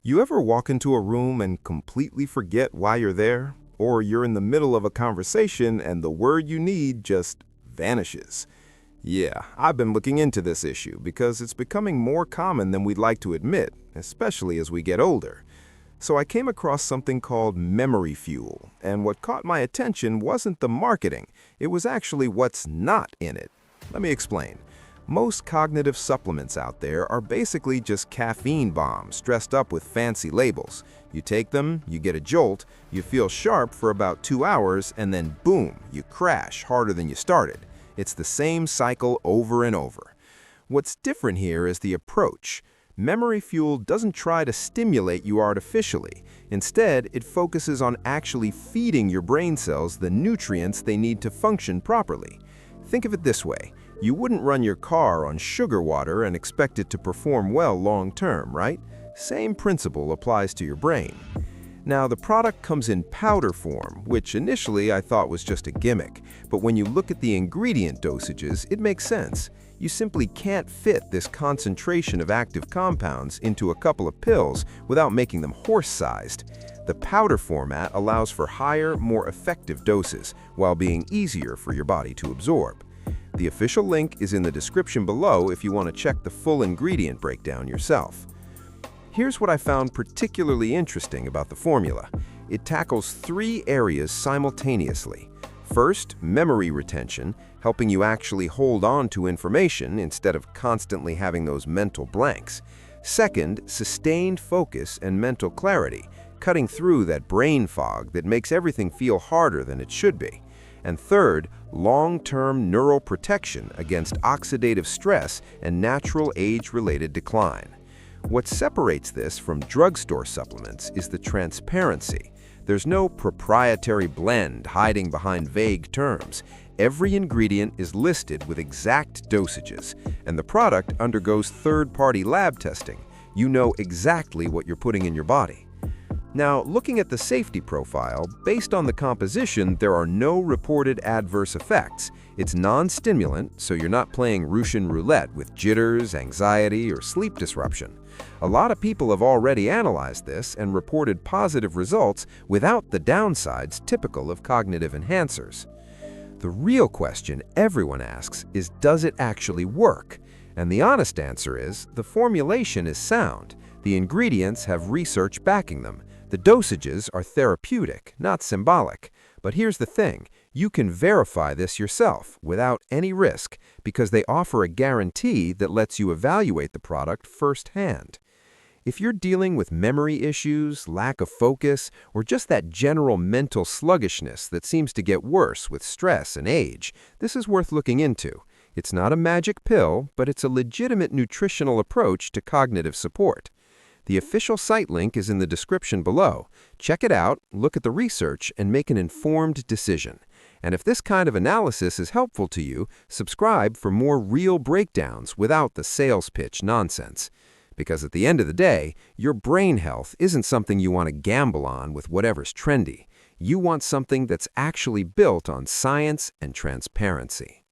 You ever walk into a room and completely forget why you're there? Or you're in the middle of a conversation and the word you need just vanishes? Yeah, I've been looking into this issue because it's becoming more common than we'd like to admit, especially as we get older. So I came across something called MemoryFuel, and what caught my attention wasn't the marketing, it was actually what's not in it. Let me explain. Most cognitive supplements out there are basically just caffeine bombs dressed up with fancy labels. You take them, you get a jolt, you feel sharp for about 2 hours, and then boom, you crash harder than you started. It's the same cycle over and over. What's different here is the approach. MemoryFuel doesn't try to stimulate you artificially. Instead, it focuses on actually feeding your brain cells the nutrients they need to function properly. Think of it this way. You wouldn't run your car on sugar water and expect it to perform well long term, right? Same principle applies to your brain. Now, the product comes in powder form, which initially I thought was just a gimmick, but when you look at the ingredient dosages, it makes sense. You simply can't fit this concentration of active compounds into a couple of pills without making them horse-sized. The powder format allows for higher, more effective doses, while being easier for your body to absorb. The official link is in the description below if you want to check the full ingredient breakdown yourself. Here's what I found particularly interesting about the formula. It tackles 3 areas simultaneously. First, memory retention, helping you actually hold on to information instead of constantly having those mental blanks. Second, sustained focus and mental clarity, cutting through that brain fog that makes everything feel harder than it should be. And third, long-term neural protection against oxidative stress and natural age-related decline. What separates this from drugstore supplements is the transparency. There's no proprietary blend hiding behind vague terms. Every ingredient is listed with exact dosages, and the product undergoes third-party lab testing. You know exactly what you're putting in your body. Now, looking at the safety profile, based on the composition, there are no reported adverse effects. It's non-stimulant, so you're not playing Russian roulette with jitters, anxiety, or sleep disruption. A lot of people have already analyzed this and reported positive results without the downsides typical of cognitive enhancers. The real question everyone asks is, does it actually work? And the honest answer is, the formulation is sound. The ingredients have research backing them. The dosages are therapeutic, not symbolic. But here's the thing, you can verify this yourself without any risk because they offer a guarantee that lets you evaluate the product firsthand. If you're dealing with memory issues, lack of focus, or just that general mental sluggishness that seems to get worse with stress and age, this is worth looking into. It's not a magic pill, but it's a legitimate nutritional approach to cognitive support. The official site link is in the description below. Check it out, look at the research, and make an informed decision. And if this kind of analysis is helpful to you, subscribe for more real breakdowns without the sales pitch nonsense. Because at the end of the day, your brain health isn't something you want to gamble on with whatever's trendy. You want something that's actually built on science and transparency.